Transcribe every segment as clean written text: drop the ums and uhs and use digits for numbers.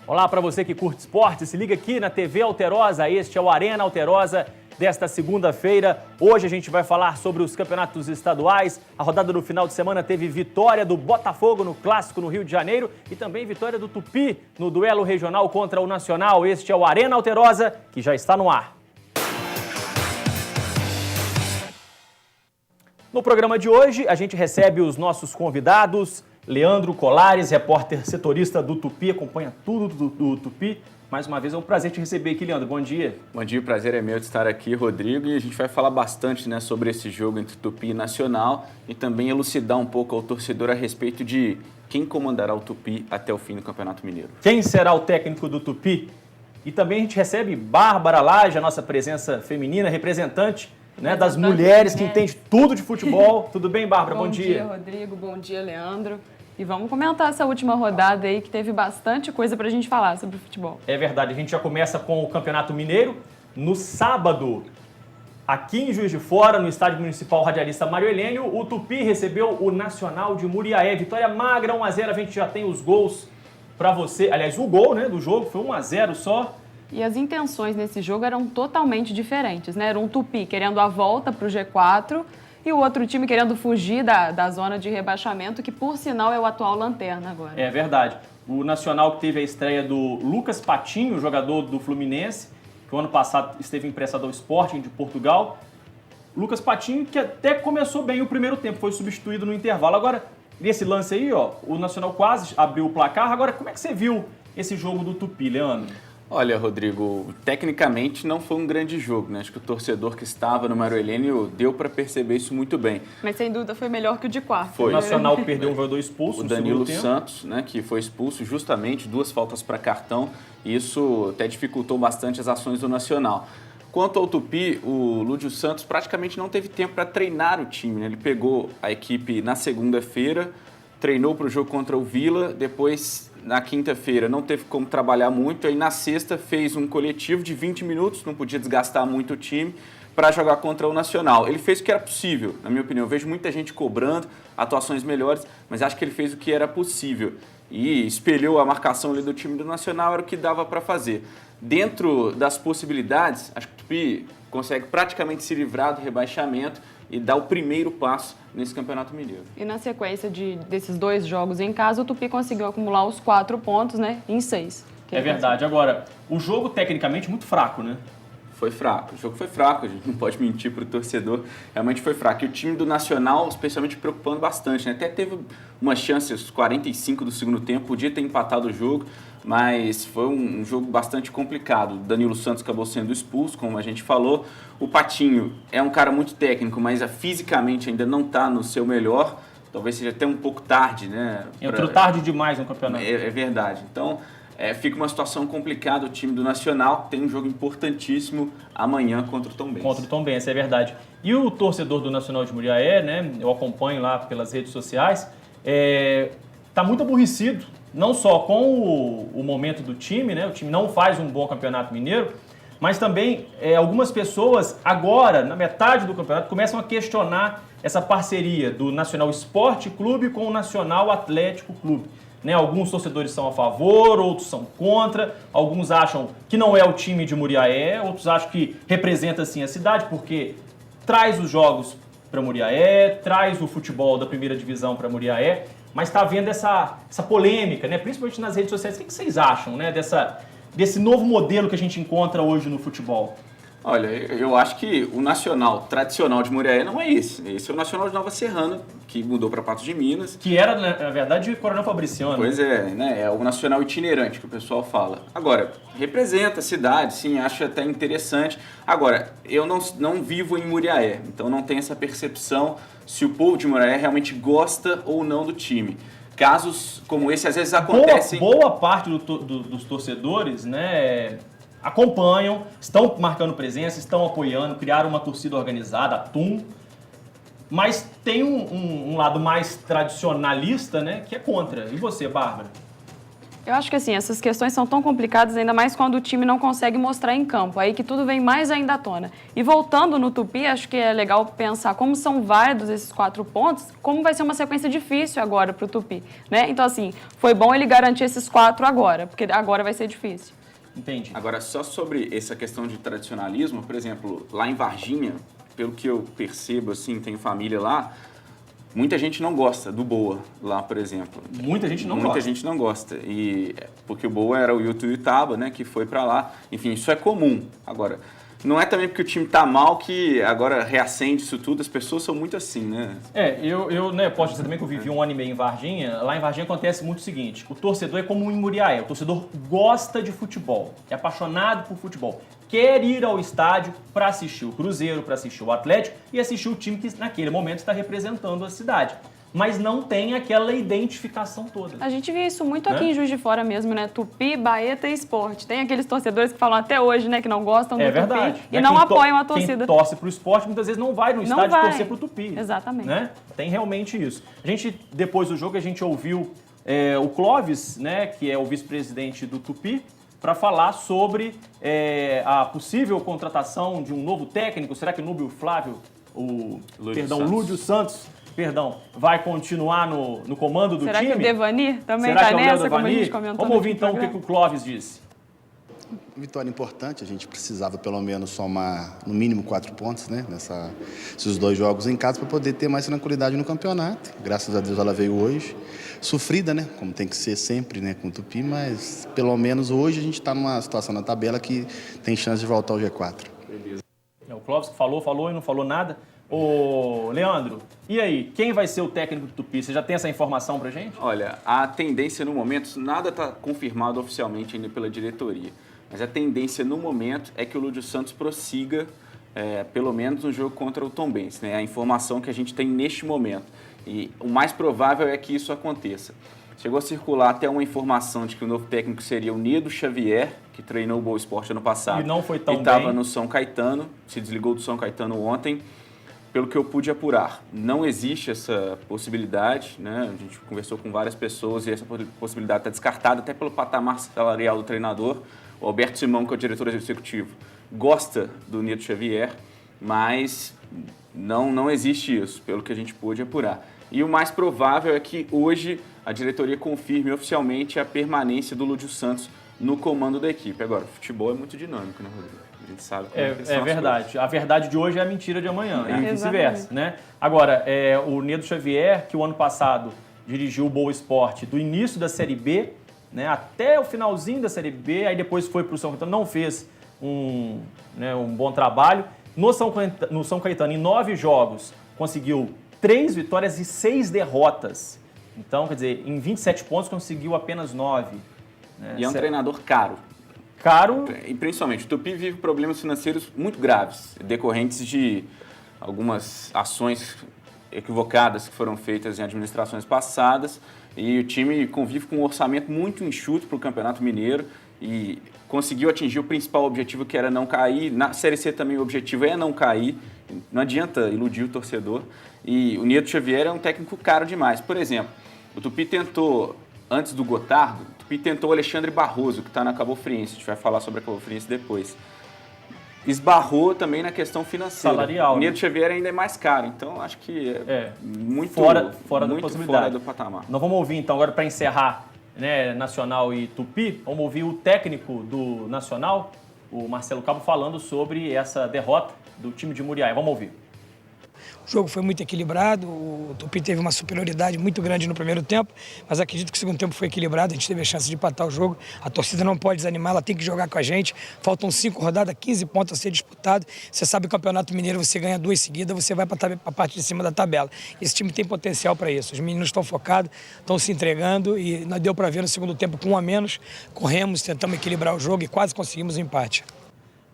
Olá para você que curte esporte, se liga aqui na TV Alterosa, este é o Arena Alterosa desta segunda-feira. Hoje a gente vai falar sobre os campeonatos estaduais. A rodada do final de semana teve vitória do Botafogo no Clássico no Rio de Janeiro e também vitória do Tupi no duelo regional contra o Nacional. Este é o Arena Alterosa, que já está no ar. No programa de hoje, a gente recebe os nossos convidados. Leandro Colares, repórter setorista do Tupi, acompanha tudo do Tupi. Mais uma vez é um prazer te receber aqui, Leandro. Bom dia. Bom dia, o prazer é meu de estar aqui, Rodrigo. E a gente vai falar bastante, sobre esse jogo entre Tupi e Nacional e também elucidar um pouco ao torcedor a respeito de quem comandará o Tupi até o fim do Campeonato Mineiro. Quem será o técnico do Tupi? E também a gente recebe Bárbara Lage, a nossa presença feminina, representante das mulheres que entende tudo de futebol. Tudo bem, Bárbara? Bom dia. Bom dia, Rodrigo. Bom dia, Leandro. E vamos comentar essa última rodada aí, que teve bastante coisa pra gente falar sobre o futebol. É verdade, a gente já começa com o Campeonato Mineiro. No sábado, aqui em Juiz de Fora, no Estádio Municipal Radialista Mário Helênio, o Tupi recebeu o Nacional de Muriaé. Vitória magra, 1-0, a gente já tem os gols pra você. Aliás, o gol do jogo foi 1-0 só. E as intenções nesse jogo eram totalmente diferentes, né? Era um Tupi querendo a volta pro G4 e o outro time querendo fugir da zona de rebaixamento, que por sinal é o atual lanterna agora. É verdade. O Nacional que teve a estreia do Lucas Patinho, jogador do Fluminense, que o ano passado esteve emprestado ao Sporting de Portugal. Lucas Patinho, que até começou bem o primeiro tempo, foi substituído no intervalo. Agora, nesse lance aí, o Nacional quase abriu o placar. Agora, como é que você viu esse jogo do Tupi, Leandro? Olha, Rodrigo, tecnicamente não foi um grande jogo, Acho que o torcedor que estava no Mário Helênio deu para perceber isso muito bem. Mas sem dúvida foi melhor que o de quarto. Foi. O Nacional perdeu um jogador expulso. O Danilo Santos, que foi expulso justamente, 2 faltas para cartão, e isso até dificultou bastante as ações do Nacional. Quanto ao Tupi, o Lúcio Santos praticamente não teve tempo para treinar o time, Ele pegou a equipe na segunda-feira, treinou para o jogo contra o Vila, depois na quinta-feira não teve como trabalhar muito, aí na sexta fez um coletivo de 20 minutos, não podia desgastar muito o time, para jogar contra o Nacional. Ele fez o que era possível, na minha opinião. Eu vejo muita gente cobrando atuações melhores, mas acho que ele fez o que era possível. E espelhou a marcação ali do time do Nacional, era o que dava para fazer. Dentro das possibilidades, acho que o Tupi consegue praticamente se livrar do rebaixamento e dar o primeiro passo nesse Campeonato Mineiro. E na sequência desses 2 jogos em casa, o Tupi conseguiu acumular os 4 pontos, em 6. É verdade. Agora, o jogo tecnicamente muito fraco, Foi fraco. O jogo foi fraco, a gente não pode mentir para o torcedor. Realmente foi fraco. E o time do Nacional, especialmente, preocupando bastante, Até teve uma chance, aos 45 do segundo tempo, podia ter empatado o jogo, mas foi um jogo bastante complicado. O Danilo Santos acabou sendo expulso, como a gente falou. O Patinho é um cara muito técnico, mas fisicamente ainda não está no seu melhor. Talvez seja até um pouco tarde, Entrou tarde demais no campeonato. É verdade. Então, fica uma situação complicada. O time do Nacional tem um jogo importantíssimo amanhã contra o Tombense. Contra o Tombense, é verdade. E o torcedor do Nacional de Muriaé, eu acompanho lá pelas redes sociais, está muito aborrecido, não só com o momento do time, O time não faz um bom campeonato mineiro, mas também algumas pessoas agora, na metade do campeonato, começam a questionar essa parceria do Nacional Esporte Clube com o Nacional Atlético Clube. Alguns torcedores são a favor, outros são contra, alguns acham que não é o time de Muriaé, outros acham que representa sim a cidade, porque traz os jogos para Muriaé, traz o futebol da primeira divisão para Muriaé, mas está havendo essa polêmica, principalmente nas redes sociais. O que vocês acham desse novo modelo que a gente encontra hoje no futebol? Olha, eu acho que o Nacional tradicional de Muriaé não é esse. Esse é o Nacional de Nova Serrana, que mudou para Patos de Minas. Que era, na verdade, Coronel Fabriciano. Pois é, é o Nacional itinerante que o pessoal fala. Agora, representa a cidade, sim, acho até interessante. Agora, eu não vivo em Muriaé, então não tenho essa percepção se o povo de Muriaé realmente gosta ou não do time. Casos como esse às vezes acontecem... Boa parte dos torcedores, acompanham, estão marcando presença, estão apoiando, criaram uma torcida organizada, a TUM, mas tem um lado mais tradicionalista, que é contra. E você, Bárbara? Eu acho que assim, essas questões são tão complicadas, ainda mais quando o time não consegue mostrar em campo, aí que tudo vem mais ainda à tona. E voltando no Tupi, acho que é legal pensar como são válidos esses 4 pontos, como vai ser uma sequência difícil agora para o Tupi, né? Então assim, foi bom ele garantir esses 4 agora, porque agora vai ser difícil. Entendi. Agora, só sobre essa questão de tradicionalismo, por exemplo, lá em Varginha, pelo que eu percebo, assim, tenho família lá, muita gente não gosta do Boa lá, por exemplo. Muita gente não gosta. Muita gente não gosta. E porque o Boa era o Ituiutaba, né, que foi para lá. Enfim, isso é comum. Agora, não é também porque o time tá mal que agora reacende isso tudo. As pessoas são muito assim, né? Eu né, posso dizer também que eu vivi 1 ano e meio em Varginha. Lá em Varginha acontece muito o seguinte: o torcedor é como em Muriaé. O torcedor gosta de futebol, é apaixonado por futebol. Quer ir ao estádio para assistir o Cruzeiro, para assistir o Atlético e assistir o time que naquele momento está representando a cidade. Mas não tem aquela identificação toda. A gente vê isso muito aqui em Juiz de Fora mesmo, né? Tupi, Baeta e Sport. Tem aqueles torcedores que falam até hoje, né, que não gostam do verdade. Tupi e não apoiam a torcida. Quem torce pro Sport muitas vezes não vai no estádio torcer pro Tupi. Exatamente. Né? Tem realmente isso. A gente, depois do jogo, a gente ouviu o Clóvis, né, que é o vice-presidente do Tupi, para falar sobre a possível contratação de um novo técnico. Será que o Núbio Flávio, Lúdio Santos, vai continuar no comando do time? Será que o Devanir também está nessa, como a gente comentou? Vamos ouvir então o que o Clóvis disse. Vitória importante, a gente precisava pelo menos somar no mínimo 4 pontos, né, nesses 2 jogos em casa para poder ter mais tranquilidade no campeonato. Graças a Deus ela veio hoje, sofrida, né, como tem que ser sempre, né, com o Tupi, mas pelo menos hoje a gente está numa situação na tabela que tem chance de voltar ao G4. Beleza. O Clóvis falou e não falou nada. Ô, Leandro, e aí, quem vai ser o técnico do Tupi? Você já tem essa informação pra gente? Olha, a tendência no momento, nada está confirmado oficialmente ainda pela diretoria, mas a tendência no momento é que o Lúdio Santos prossiga, pelo menos no jogo contra o Tombense, né? É a informação que a gente tem neste momento. E o mais provável é que isso aconteça. Chegou a circular até uma informação de que o novo técnico seria o Nedo Xavier, que treinou o Boa Esporte ano passado. E não foi tão bem. E estava no São Caetano, se desligou do São Caetano ontem. Pelo que eu pude apurar, não existe essa possibilidade, né? A gente conversou com várias pessoas e essa possibilidade está descartada até pelo patamar salarial do treinador. O Alberto Simão, que é o diretor executivo, gosta do Nedo Xavier, mas não existe isso, pelo que a gente pôde apurar. E o mais provável é que hoje a diretoria confirme oficialmente a permanência do Lúdio Santos no comando da equipe. Agora, o futebol é muito dinâmico, né, Rodrigo? A gente sabe como é verdade. A verdade de hoje é a mentira de amanhã, e vice-versa, né? Agora, o Nedo Xavier, que o ano passado dirigiu o Boa Esporte do início da Série B, né, até o finalzinho da Série B, aí depois foi para o São Caetano, não fez um bom trabalho. No São Caetano, em 9 jogos, conseguiu 3 vitórias e 6 derrotas. Então, quer dizer, em 27 pontos conseguiu apenas 9. Né? E é um treinador caro. E principalmente, o Tupi vive problemas financeiros muito graves, decorrentes de algumas ações equivocadas que foram feitas em administrações passadas, e o time convive com um orçamento muito enxuto para o Campeonato Mineiro e conseguiu atingir o principal objetivo, que era não cair. Na Série C também o objetivo é não cair, não adianta iludir o torcedor. E o Nedo Xavier é um técnico caro demais. Por exemplo, o Tupi tentou, antes do Gotardo, o Tupi tentou o Alexandre Barroso, que está na Cabo Friense, a gente vai falar sobre a Cabo Friense depois. Esbarrou também na questão financeira. Salarial. O Nedo Xavier ainda é mais caro, então acho que muito fora da muito possibilidade. Fora do patamar. Nós vamos ouvir então agora para encerrar, né, Nacional e Tupi, vamos ouvir o técnico do Nacional, o Marcelo Cabo, falando sobre essa derrota do time de Muriaé. Vamos ouvir. O jogo foi muito equilibrado, o Tupi teve uma superioridade muito grande no primeiro tempo, mas acredito que o segundo tempo foi equilibrado, a gente teve a chance de empatar o jogo, a torcida não pode desanimar, ela tem que jogar com a gente, faltam 5 rodadas, 15 pontos a ser disputado, você sabe que o Campeonato Mineiro você ganha 2 seguidas, você vai para a parte de cima da tabela. Esse time tem potencial para isso, os meninos estão focados, estão se entregando e nós deu para ver no segundo tempo com 1 a menos, corremos, tentamos equilibrar o jogo e quase conseguimos o empate.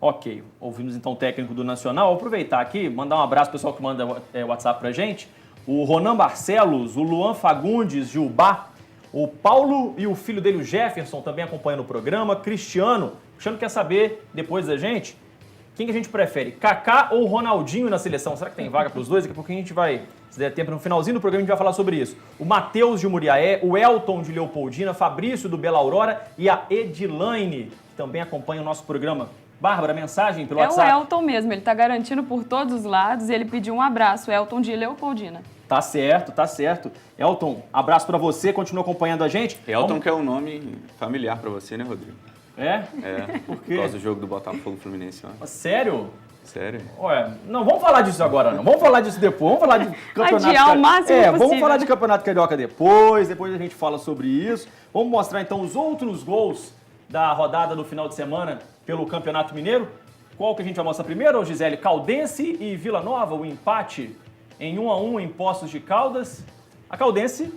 Ok, ouvimos então o técnico do Nacional. Vou aproveitar aqui, mandar um abraço pro pessoal que manda WhatsApp pra gente. O Ronan Barcelos, o Luan Fagundes, Gilbar, o Paulo e o filho dele, o Jefferson, também acompanhando o programa. Cristiano quer saber, depois da gente, Quem que a gente prefere, Kaká ou Ronaldinho na seleção? Será que tem vaga para os dois? Daqui a pouco a gente vai, se der tempo, no finalzinho do programa a gente vai falar sobre isso. O Matheus de Muriaé, o Elton de Leopoldina, Fabrício do Bela Aurora e a Edilaine, que também acompanha o nosso programa. Bárbara, mensagem pelo WhatsApp? É o Elton mesmo, ele está garantindo por todos os lados e ele pediu um abraço, Elton de Leopoldina. Tá certo, tá certo. Elton, abraço pra você, continua acompanhando a gente. Elton que é um nome familiar pra você, né, Rodrigo? É? É, Por por quê? causa do jogo do Botafogo Fluminense. Ó. Sério? Sério? Ué, não, vamos falar disso agora não. Vamos falar disso depois. Vamos falar de campeonato Adiar o máximo vamos possível. falar de campeonato carioca depois a gente fala sobre isso. Vamos mostrar então os outros gols da rodada no final de semana pelo Campeonato Mineiro. Qual que a gente vai mostrar primeiro, Gisele? Caldense e Vila Nova, o empate em 1-1 em Poços de Caldas. A Caldense,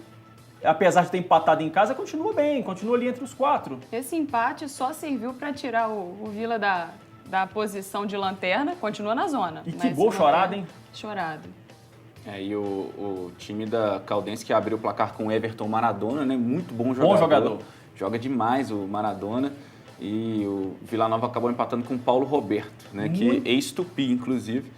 apesar de ter empatado em casa, continua bem, continua ali entre os 4. Esse empate só serviu para tirar o Vila da posição de lanterna, continua na zona. E que mas gol não chorado, é hein? Chorado. E o time da Caldense que abriu o placar com o Everton Maradona, né? Muito bom jogador. Bom jogador. Joga demais o Maradona. E o Vila Nova acabou empatando com o Paulo Roberto, né? Que é ex-Tupi, inclusive.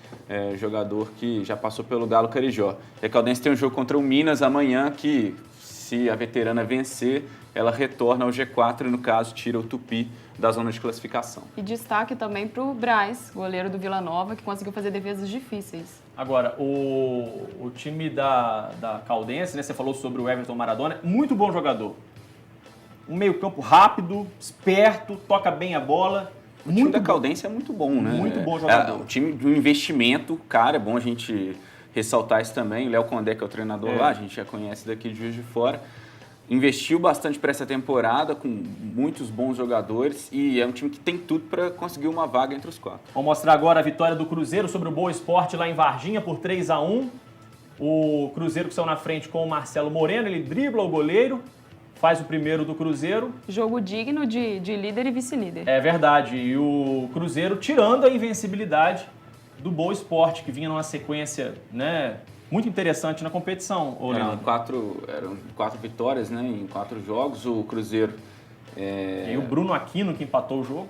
Jogador que já passou pelo Galo Carijó. E a Caldense tem um jogo contra o Minas amanhã que, se a veterana vencer, ela retorna ao G4 e, no caso, tira o Tupi da zona de classificação. E destaque também para o Braz, goleiro do Vila Nova, que conseguiu fazer defesas difíceis. Agora, o time da Caldense, né? Você falou sobre o Everton Maradona, muito bom jogador. Um meio-campo rápido, esperto, toca bem a bola. O time da Caldense é muito bom, né? Muito bom jogador. O time do investimento, cara, é bom a gente ressaltar isso também. Léo Condé, que é o treinador lá, a gente já conhece daqui de Juiz de Fora. Investiu bastante para essa temporada, com muitos bons jogadores, e é um time que tem tudo para conseguir uma vaga entre os 4. Vamos mostrar agora a vitória do Cruzeiro sobre o Boa Esporte lá em Varginha por 3-1. O Cruzeiro que saiu na frente com o Marcelo Moreno, ele dribla o goleiro, faz o primeiro do Cruzeiro. Jogo digno de líder e vice-líder. É verdade. E o Cruzeiro tirando a invencibilidade do Boa Esporte, que vinha numa sequência, né, muito interessante na competição. Eram 4 vitórias, né, em 4 jogos. O Cruzeiro... E o Bruno Aquino que empatou o jogo.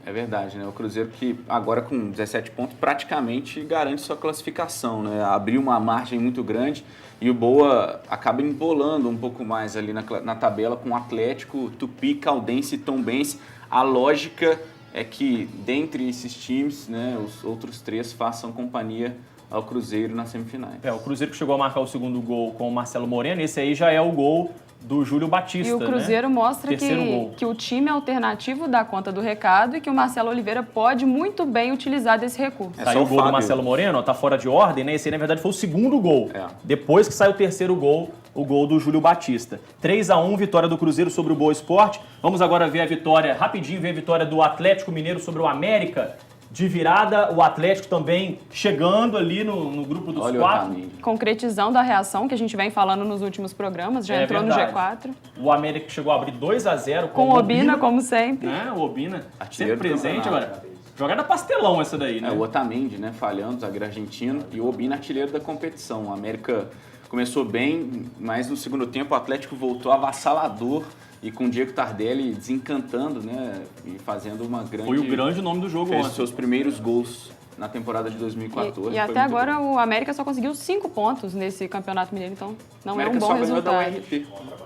É verdade, né? O Cruzeiro que agora com 17 pontos praticamente garante sua classificação, né? Abriu uma margem muito grande e o Boa acaba embolando um pouco mais ali na tabela com o Atlético, Tupi, Caldense e Tombense. A lógica é que dentre esses times, né, os outros 3 façam companhia ao Cruzeiro nas semifinais. O Cruzeiro que chegou a marcar o segundo gol com o Marcelo Moreno, esse aí já é o gol do Júlio Batista. E o Cruzeiro, né? mostra que o time alternativo dá conta do recado e que o Marcelo Oliveira pode muito bem utilizar desse recurso. Tá aí o gol do Marcelo Moreno, ó, tá fora de ordem, né? Esse aí, na verdade, foi o segundo gol. Depois que sai o terceiro gol, o gol do Júlio Batista. 3-1, vitória do Cruzeiro sobre o Boa Esporte. Vamos agora ver a vitória, rapidinho, ver a vitória do Atlético Mineiro sobre o América. De virada, o Atlético também chegando ali no grupo dos 4. Concretizando a reação que a gente vem falando nos últimos programas, já entrou verdade. no G4. O América chegou a abrir 2-0 com o Obina, como sempre. Né? O Obina artilheiro sempre presente agora. Jogada pastelão essa daí, né? O Otamendi, né, falhando, zagueiro argentino, e o Obina artilheiro da competição. O América começou bem, mas no segundo tempo o Atlético voltou avassalador. E com o Diego Tardelli desencantando, né? E fazendo uma grande... Foi o grande nome do jogo ontem. Fez seus primeiros gols na temporada de 2014. E até agora bom. O América só conseguiu 5 pontos nesse Campeonato Mineiro, então não é um bom resultado.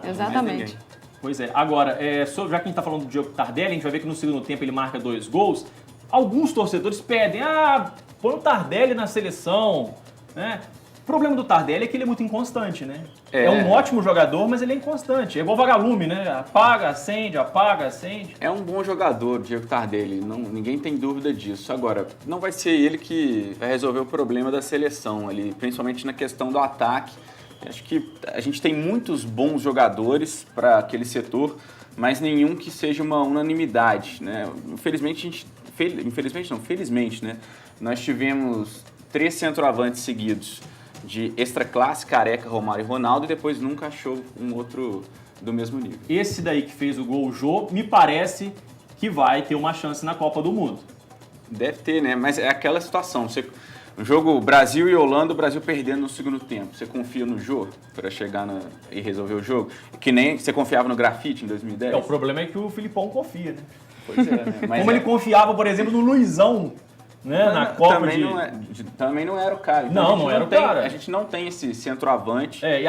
Exatamente. Pois é. Agora, já que a gente está falando do Diego Tardelli, a gente vai ver que no segundo tempo ele marca 2 gols. Alguns torcedores pedem, põe o Tardelli na seleção, né? O problema do Tardelli é que ele é muito inconstante, né? É um ótimo jogador, mas ele é inconstante. É igual vagalume, né? Apaga, acende, apaga, acende. É um bom jogador, Diego Tardelli. Ninguém tem dúvida disso. Agora, não vai ser ele que vai resolver o problema da seleção ali, principalmente na questão do ataque. Acho que a gente tem muitos bons jogadores para aquele setor, mas nenhum que seja uma unanimidade, né? Felizmente, né? Nós tivemos 3 centroavantes seguidos de extraclasse, Careca, Romário e Ronaldo, e depois nunca achou um outro do mesmo nível. Esse daí que fez o gol, o Jô, me parece que vai ter uma chance na Copa do Mundo. Deve ter, né? Mas é aquela situação. No jogo Brasil e Holanda, o Brasil perdendo no segundo tempo. Você confia no Jô para chegar e resolver o jogo? Que nem você confiava no Grafite em 2010? O problema é que o Filipão confia, né? Pois é, né? Mas como ele confiava, por exemplo, no Luizão né? Na Copa também não era o cara. Então não era o cara. A gente não tem esse centroavante E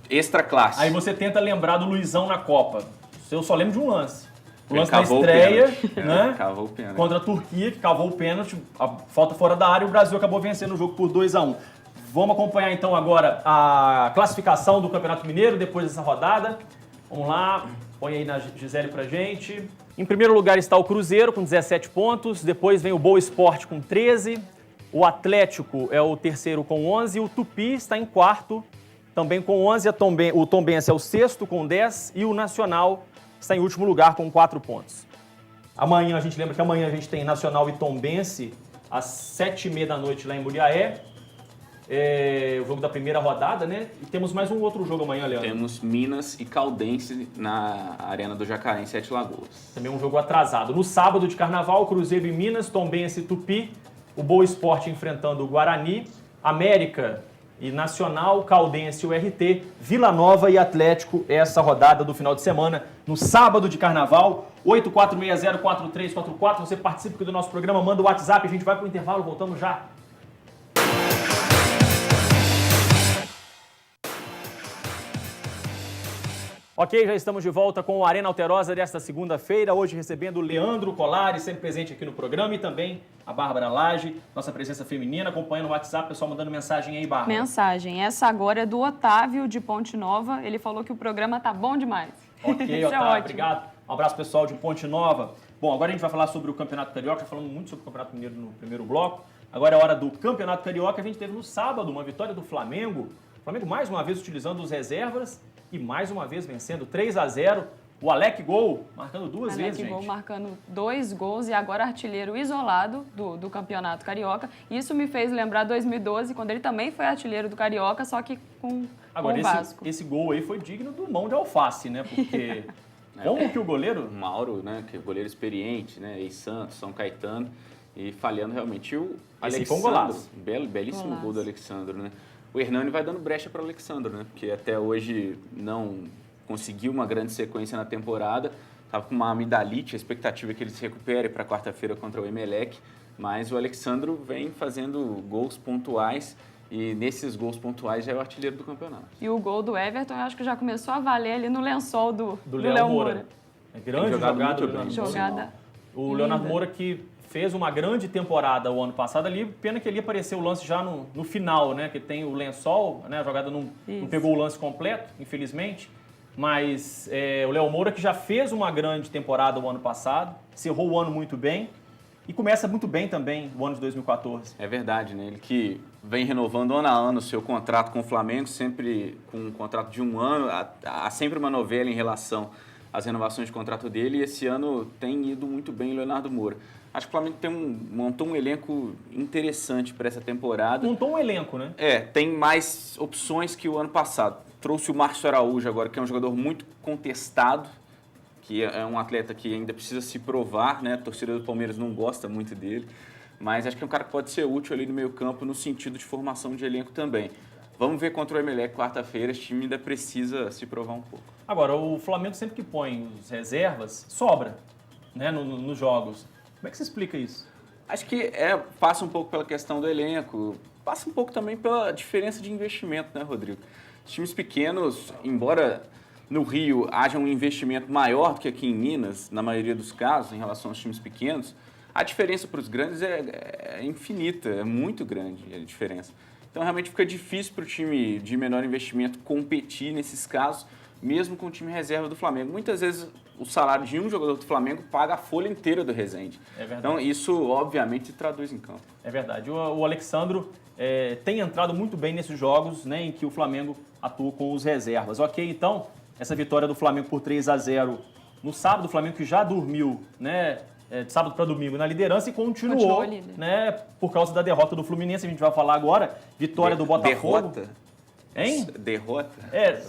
extra classe. aí você tenta lembrar do Luizão na Copa. Eu só lembro de um lance. O Ele lance da cavou o estreia, pênalti. né? Cavou o pênalti. Contra a Turquia, que cavou o pênalti, a falta fora da área, e o Brasil acabou vencendo o jogo por 2-1. Vamos acompanhar então agora a classificação do Campeonato Mineiro depois dessa rodada. Vamos lá, põe aí na Gisele pra gente. Em primeiro lugar está o Cruzeiro com 17 pontos, depois vem o Boa Esporte com 13, o Atlético é o terceiro com 11, o Tupi está em quarto, também com 11, o Tombense é o sexto com 10 e o Nacional está em último lugar com 4 pontos. Amanhã, a gente lembra que amanhã a gente tem Nacional e Tombense às 7h30 da noite lá em Muriaé. O jogo da primeira rodada, né? E temos mais um outro jogo amanhã, Leandro. Temos Minas e Caldense na Arena do Jacaré, em Sete Lagoas. Também um jogo atrasado. No sábado de Carnaval, Cruzeiro e Minas, Tombense e Tupi, o Boa Esporte enfrentando o Guarani, América e Nacional, Caldense e o RT, Vila Nova e Atlético, essa rodada do final de semana. No sábado de Carnaval, 84604344, você participa aqui do nosso programa, manda o WhatsApp, a gente vai para o intervalo, voltamos já. Ok, já estamos de volta com o Arena Alterosa desta segunda-feira, hoje recebendo o Leandro Colares, sempre presente aqui no programa, e também a Bárbara Lage, nossa presença feminina, acompanhando o WhatsApp, pessoal mandando mensagem aí, Bárbara. Mensagem, essa agora é do Otávio de Ponte Nova, ele falou que o programa tá bom demais. Ok, Otávio, obrigado. Um abraço, pessoal de Ponte Nova. Bom, agora a gente vai falar sobre o Campeonato Carioca, falando muito sobre o Campeonato Mineiro no primeiro bloco. Agora é hora do Campeonato Carioca, a gente teve no sábado uma vitória do Flamengo. O Flamengo mais uma vez utilizando os reservas e mais uma vez vencendo 3-0. O Alec Gol marcando duas vezes, gente. Alec Gol marcando 2 gols e agora artilheiro isolado do Campeonato Carioca. Isso me fez lembrar 2012, quando ele também foi artilheiro do Carioca, só que com o Vasco. Esse gol aí foi digno do mão de alface, né? Porque como que o goleiro... O Mauro, né, que é goleiro experiente, né, ex-Santos, São Caetano, e falhando realmente o Esse foi um Alexandro. golaço. Belíssimo Golaço. gol do Alexandro, né? O Hernani vai dando brecha para o Alexandro, né? Porque até hoje não conseguiu uma grande sequência na temporada. Estava com uma amidalite, a expectativa é que ele se recupere para quarta-feira contra o Emelec. Mas o Alexandro vem fazendo gols pontuais e nesses gols pontuais já é o artilheiro do campeonato. E o gol do Everton, eu acho que já começou a valer ali no lençol do Léo Moura. É grande jogada do muito bem. Leonardo Jogada Moura. O Leonardo linda. Moura que fez uma grande temporada o ano passado ali, pena que ele apareceu o lance já no final, né? Que tem o lençol, né? A jogada não pegou o lance completo, infelizmente. Mas o Léo Moura que já fez uma grande temporada o ano passado, encerrou o ano muito bem e começa muito bem também o ano de 2014. É verdade, né? Ele que vem renovando ano a ano o seu contrato com o Flamengo, sempre com um contrato de 1 ano. Há sempre uma novela em relação às renovações de contrato dele e esse ano tem ido muito bem o Leonardo Moura. Acho que o Flamengo montou um elenco interessante para essa temporada. Montou um elenco, né? Tem mais opções que o ano passado. Trouxe o Márcio Araújo agora, que é um jogador muito contestado, que é um atleta que ainda precisa se provar, né? A torcida do Palmeiras não gosta muito dele, mas acho que é um cara que pode ser útil ali no meio-campo no sentido de formação de elenco também. Vamos ver contra o Emelec quarta-feira, esse time ainda precisa se provar um pouco. Agora, o Flamengo sempre que põe os reservas, sobra, né? Nos jogos. Como é que você explica isso? Acho que passa um pouco pela questão do elenco, passa um pouco também pela diferença de investimento, né, Rodrigo? Os times pequenos, embora no Rio haja um investimento maior do que aqui em Minas, na maioria dos casos, em relação aos times pequenos, a diferença para os grandes é infinita, é muito grande a diferença. Então, realmente fica difícil para o time de menor investimento competir nesses casos, mesmo com o time reserva do Flamengo. Muitas vezes o salário de um jogador do Flamengo paga a folha inteira do Resende. É verdade. Então, isso obviamente se traduz em campo. É verdade. O Alexandro tem entrado muito bem nesses jogos, né, em que o Flamengo atua com os reservas. Ok, então, essa vitória do Flamengo por 3-0 no sábado, o Flamengo que já dormiu, né, de sábado para domingo na liderança e continuou né, por causa da derrota do Fluminense. A gente vai falar agora. Vitória do Botafogo. Derrota? Hein? Derrota?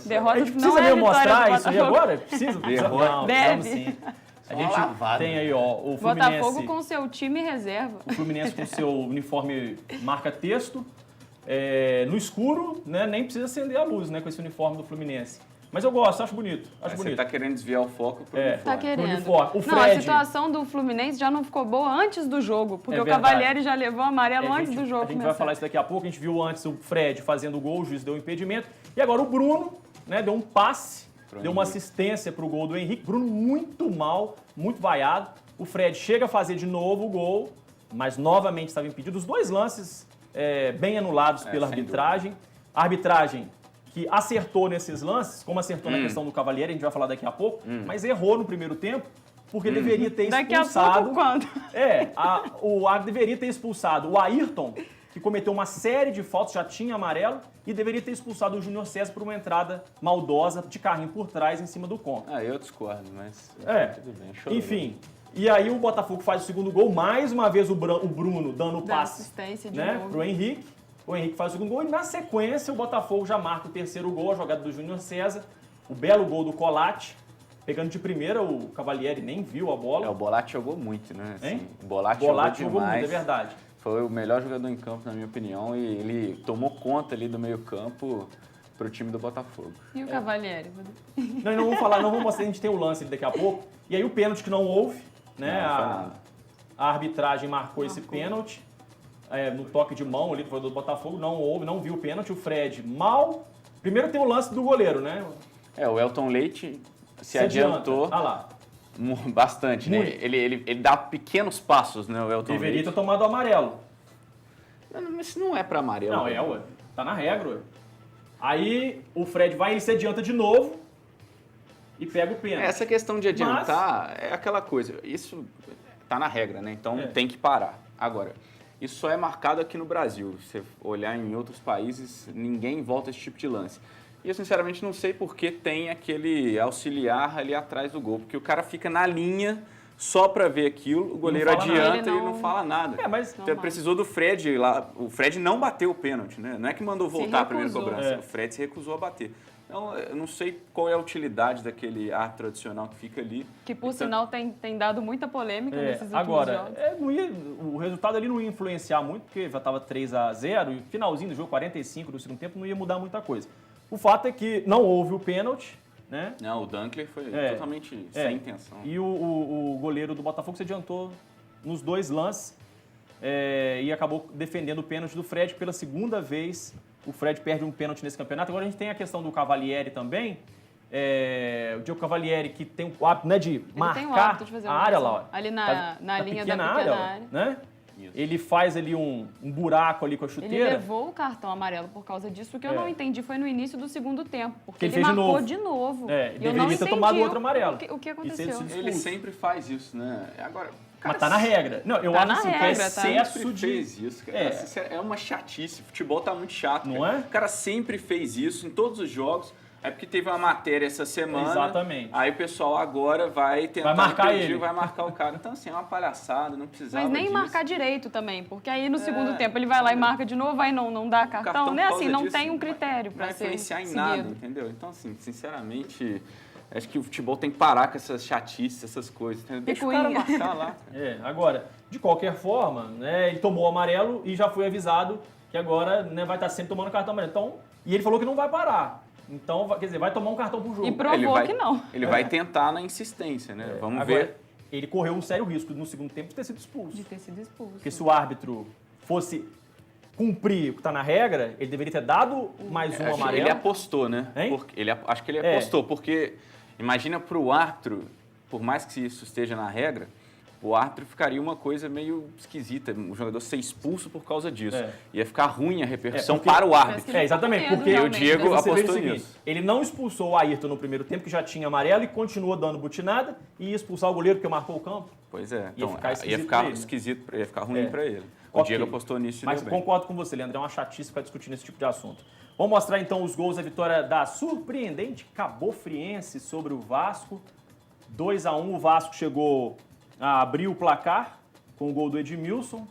Derrota a gente não precisa é mesmo mostrar isso aí Botafogo. agora? Precisa? Derrota. Não, Deve. precisamos sim. A gente tem aí, ó, o Fluminense. Botafogo com seu time reserva. O Fluminense com seu uniforme marca-texto. No escuro, né, nem precisa acender a luz, né, com esse uniforme do Fluminense. Mas eu gosto, acho bonito. Acho Você bonito. tá querendo desviar o foco pro É. uniforme. Tá querendo. uniforme. O Não, a Fred- situação do Fluminense já não ficou boa antes do jogo, porque É o verdade. Cavalieri já levou amarelo É, antes do jogo A gente vai começar. falar isso daqui a pouco. A gente viu antes o Fred fazendo o gol, o juiz deu um impedimento. E agora o Bruno, né, deu um passe, deu uma assistência pro gol do Henrique. Bruno muito mal, muito vaiado. O Fred chega a fazer de novo o gol, mas novamente estava impedido. Os dois lances bem anulados pela sem arbitragem. A arbitragem que acertou nesses lances, como acertou na questão do Cavalieri, a gente vai falar daqui a pouco, mas errou no primeiro tempo, porque deveria ter Daqui a expulsado... pouco, quando? O árbitro deveria ter expulsado o Ayrton, que cometeu uma série de faltas, já tinha amarelo, e deveria ter expulsado o Júnior César por uma entrada maldosa de carrinho por trás em cima do Conca. Eu discordo, mas tudo bem. Show. Enfim. E aí o Botafogo faz o segundo gol, mais uma vez o Bruno dando o Dá passe, assistência de né, novo. pro Henrique. O Henrique faz o segundo gol e na sequência o Botafogo já marca o terceiro gol, a jogada do Júnior César, o belo gol do Colatti. Pegando de primeira, o Cavalieri nem viu a bola. O Bolatti jogou muito, né? Hein? O Bolatti jogou demais. muito, é verdade. Foi o melhor jogador em campo, na minha opinião, e ele tomou conta ali do meio-campo pro time do Botafogo. E o Cavalieri? Não vamos falar, não vamos mostrar, a gente tem o lance daqui a pouco. E aí o pênalti que não houve, né? Não foi nada. A arbitragem marcou esse pênalti no toque de mão ali do Botafogo, não houve, não viu o pênalti. O Fred mal. Primeiro tem o lance do goleiro, né? O Elton Leite se adiantou Ah lá. bastante, né? Muito. Ele dá pequenos passos, né, o Elton Deveria Leite. ter tomado o amarelo. Mas isso não é pra amarelo. Não, né? ué. Tá na regra, ué. Aí o Fred vai, ele se adianta de novo e pega o pênalti. Essa questão de adiantar é aquela coisa. Isso tá na regra, né? Então tem que parar. Agora, isso só é marcado aqui no Brasil. Se você olhar em outros países, ninguém volta a esse tipo de lance. E eu, sinceramente, não sei por que tem aquele auxiliar ali atrás do gol. Porque o cara fica na linha só pra ver aquilo, o goleiro fala nada. adianta e ele não fala nada. Mas Então precisou do Fred lá. O Fred não bateu o pênalti, né? Não é que mandou voltar a primeira recusou. cobrança. O Fred se recusou a bater. Então, eu não sei qual é a utilidade daquele ar tradicional que fica ali. Que, por Então, sinal, tem dado muita polêmica nesses últimos agora, jogos. o resultado ali não ia influenciar muito, porque já estava 3-0 e finalzinho do jogo, 45 do segundo tempo, não ia mudar muita coisa. O fato é que não houve o pênalti, né? Não, o Dunkler foi totalmente sem intenção. E o goleiro do Botafogo se adiantou nos dois lances e acabou defendendo o pênalti do Fred pela segunda vez. O Fred perde um pênalti nesse campeonato. Agora a gente tem a questão do Cavalieri também. O Diego Cavalieri, que tem o hábito, né, de Ele tem o marcar hábito de fazer a uma área marcação. lá. Ó. Ali na linha da pequena pequena ó, área. né? Isso. Ele faz ali um buraco ali com a Ele chuteira. levou o cartão amarelo por causa disso. O que eu não entendi foi no início do segundo tempo, porque Que ele ele fez de marcou novo. de novo. Ele E eu não deveria ter entendi tomado outro amarelo. O que E aconteceu? se Ele sempre faz isso, né? Agora, Mas tá na regra. Não, eu Tá acho na assim, que é regra, tá? excesso sempre de... fez isso, cara. É uma chatice. Futebol tá muito chato. Não cara. é? O cara sempre fez isso em todos os jogos. É porque teve uma matéria essa semana. Exatamente. Aí o pessoal agora vai tentar Vai marcar impedir, ele. vai marcar o cara. Então, assim, é uma palhaçada, não precisava Mas nem disso. marcar direito também, porque aí no segundo tempo ele vai lá e marca de novo, aí não dá cartão, né? por Assim, causa não disso, tem um critério não para vai ser influenciar em seguido. nada, entendeu? Então, assim, sinceramente, acho que o futebol tem que parar com essas chatices, essas coisas, entendeu? Deixa o cara Picuinha. marcar lá. Agora, de qualquer forma, né, ele tomou o amarelo e já foi avisado que agora, né, vai estar sempre tomando cartão amarelo. Então, e ele falou que não vai parar. Então, quer dizer, vai tomar um cartão por jogo. E provou que não. Ele vai tentar na insistência, né? Vamos Agora, ver. ele correu um sério risco no segundo tempo de ter sido expulso. De ter sido expulso. Porque se o árbitro fosse cumprir o que está na regra, ele deveria ter dado mais um Acho que amarelo. Ele apostou, né? Hein? Acho que ele apostou, porque imagina para o árbitro, por mais que isso esteja na regra, o árbitro ficaria uma coisa meio esquisita, o jogador ser expulso por causa disso. Ia ficar ruim a repercussão porque- para o Parece árbitro. que ele Exatamente, ficou com porque medo, o Diego realmente. Você vê apostou o seguinte, nisso. ele não expulsou o Ayrton no primeiro tempo, que já tinha amarelo, e continuou dando butinada, e ia expulsar o goleiro porque marcou o campo. Pois é, Ia então, ficar esquisito ia ficar pra ele, né? esquisito, ia ficar ruim para ele. O Ok. Diego apostou nisso e Mas deu bem. concordo com você, Leandro, é uma chatice ficar discutindo esse tipo de assunto. Vamos mostrar então os gols da vitória da surpreendente Cabofriense sobre o Vasco. 2-1, o Vasco chegou a abrir o placar com o gol do Edmilson.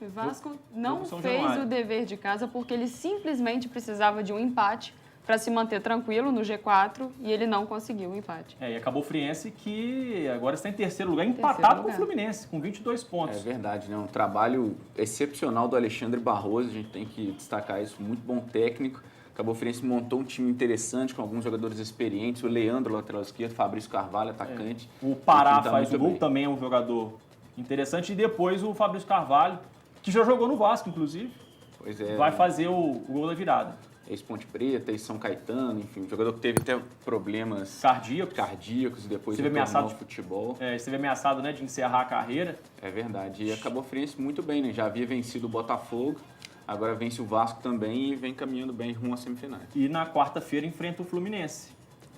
O Vasco não São fez Januário. o dever de casa porque ele simplesmente precisava de um empate para se manter tranquilo no G4 e ele não conseguiu o empate. E acabou o Friense, que agora está em terceiro lugar, Terceiro empatado com o lugar. Fluminense, com 22 É pontos. verdade, né? Um trabalho excepcional do Alexandre Barroso, a gente tem que destacar isso, muito bom técnico. Cabo Friense montou um time interessante com alguns jogadores experientes, o Leandro, lateral esquerdo, Fabrício Carvalho, atacante. O Pará time tá faz o muito gol, bem. também é um jogador interessante. E depois o Fabrício Carvalho, que já jogou no Vasco, inclusive, Pois é, vai fazer o gol da virada. ex-Ponte Preta, ex-São Caetano, enfim, um jogador que teve até problemas Cardíacos. e depois Esteve retornou ameaçado ao futebol. Esteve ameaçado, né, de encerrar a carreira. É verdade. E acabou Friense muito bem, né? Já havia vencido o Botafogo, agora vence o Vasco também e vem caminhando bem rumo às semifinais. E na quarta-feira enfrenta o Fluminense.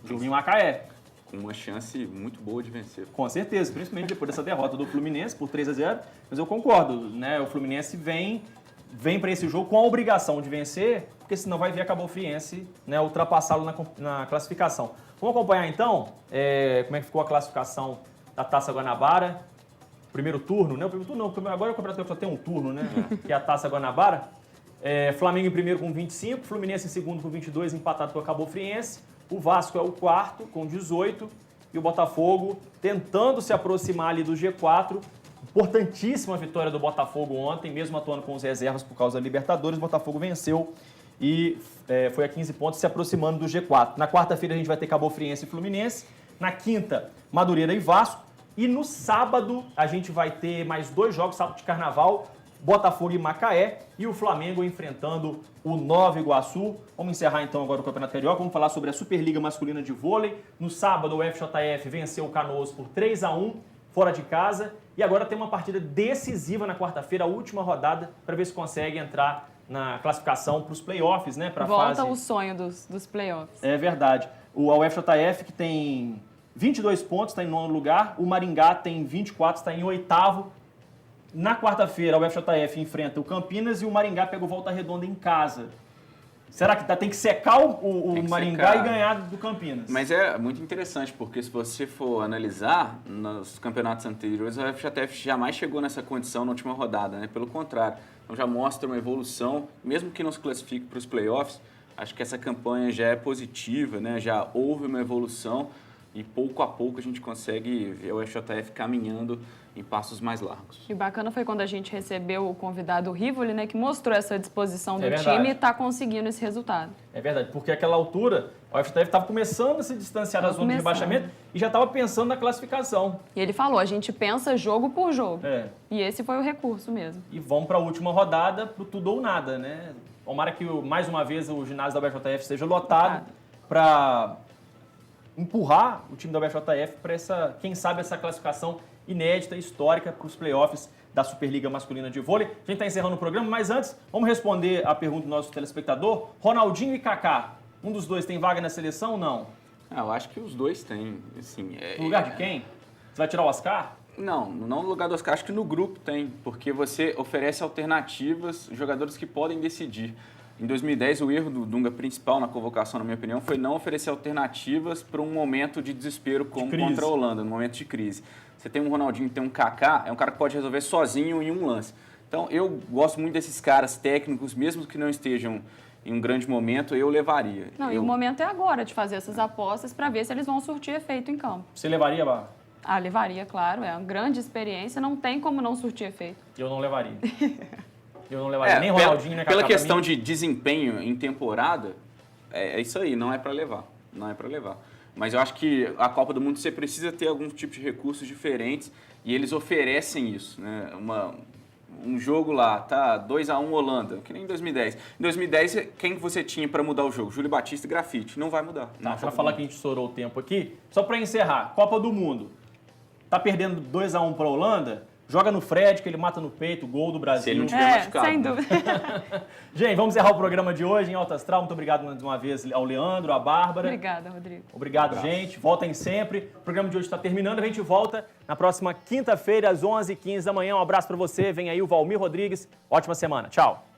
Jogo em Macaé. Com uma chance muito boa de vencer. Com certeza, principalmente depois dessa derrota do Fluminense por 3-0. Mas eu concordo, né? O Fluminense vem para esse jogo com a obrigação de vencer, porque senão vai ver a Cabo Friense, né, ultrapassá-lo na classificação. Vamos acompanhar então como é que ficou a classificação da Taça Guanabara. Primeiro turno, né? O primeiro turno não, agora o Campeonato só tem um turno, né? Que é a Taça Guanabara. Flamengo em primeiro com 25, Fluminense em segundo com 22, empatado com a Cabo Friense. O Vasco é o quarto com 18 e o Botafogo tentando se aproximar ali do G4. Importantíssima vitória do Botafogo ontem, mesmo atuando com os reservas por causa da Libertadores. O Botafogo venceu e foi a 15 pontos, se aproximando do G4. Na quarta-feira a gente vai ter Cabo Friense e Fluminense. Na quinta, Madureira e Vasco. E no sábado a gente vai ter mais 2 jogos, sábado de carnaval, Botafogo e Macaé, e o Flamengo enfrentando o Nova Iguaçu. Vamos encerrar então agora o Campeonato Carioca, vamos falar sobre a Superliga Masculina de Vôlei. No sábado o FJF venceu o Canoas por 3-1, fora de casa, e agora tem uma partida decisiva na quarta-feira, a última rodada, para ver se consegue entrar na classificação para os playoffs, né? Pra Volta fase... o sonho dos playoffs. É verdade. O UFJF, que tem 22 pontos, está em 9º lugar. O Maringá tem 24, está em 8º. Na quarta-feira, o UFJF enfrenta o Campinas e o Maringá pega o Volta Redonda em casa. Será que tem que secar o Maringá secar. e ganhar do Campinas? Mas é muito interessante, porque se você for analisar, nos campeonatos anteriores, a FJF jamais chegou nessa condição na última rodada, né? Pelo contrário, então já mostra uma evolução, mesmo que não se classifique para os playoffs, acho que essa campanha já é positiva, né? Já houve uma evolução e pouco a pouco a gente consegue ver o FJF caminhando em passos mais largos. E bacana foi quando a gente recebeu o convidado Rivoli, né, que mostrou essa disposição do verdade. time e está conseguindo esse resultado. É verdade, porque àquela altura o UFJF estava começando a se distanciar da zona de rebaixamento e já estava pensando na classificação. E ele falou, a gente pensa jogo por jogo. É. E esse foi o recurso mesmo. E vamos para a última rodada, pro tudo ou nada, né? Tomara que mais uma vez o ginásio da UFJF esteja lotado para empurrar o time da UFJF para essa, quem sabe, essa classificação inédita, histórica para os playoffs da Superliga Masculina de Vôlei. A gente está encerrando o programa, mas antes, vamos responder a pergunta do nosso telespectador. Ronaldinho e Kaká, um dos dois tem vaga na seleção ou não? Eu acho que os dois têm, assim... No lugar de quem? Você vai tirar o Oscar? Não no lugar do Oscar, acho que no grupo tem, porque você oferece alternativas, jogadores que podem decidir. Em 2010, o erro do Dunga principal na convocação, na minha opinião, foi não oferecer alternativas para um momento de desespero como contra a Holanda, no momento de crise. Você tem um Ronaldinho, tem um Kaká, é um cara que pode resolver sozinho em um lance. Então, eu gosto muito desses caras técnicos, mesmo que não estejam em um grande momento, eu levaria. E o momento é agora de fazer essas apostas para ver se eles vão surtir efeito em campo. Você levaria, Barra? Ah, levaria, claro. É uma grande experiência, não tem como não surtir efeito. Eu não levaria. Eu não levaria nem Ronaldinho, nem Kaká. Pela questão de desempenho em temporada, é isso aí, não é para levar. Não é para levar. Mas eu acho que a Copa do Mundo você precisa ter algum tipo de recursos diferentes e eles oferecem isso, né? Um jogo lá, tá? 2-1 Holanda, que nem em 2010. Em 2010, quem que você tinha para mudar o jogo? Júlio Batista e Grafite. Não vai mudar. Tá, para falar que a gente estourou o tempo aqui, só para encerrar, Copa do Mundo. Tá perdendo 2-1 para a Holanda? Joga no Fred, que ele mata no peito, gol do Brasil. Se ele não tiver machucado. Sem né? dúvida. Gente, vamos encerrar o programa de hoje em Alto Astral. Muito obrigado mais uma vez ao Leandro, à Bárbara. Obrigada, Rodrigo. Obrigado, gente. Voltem sempre. O programa de hoje está terminando. A gente volta na próxima quinta-feira, às 11h15 da manhã. Um abraço para você. Vem aí o Valmir Rodrigues. Ótima semana. Tchau.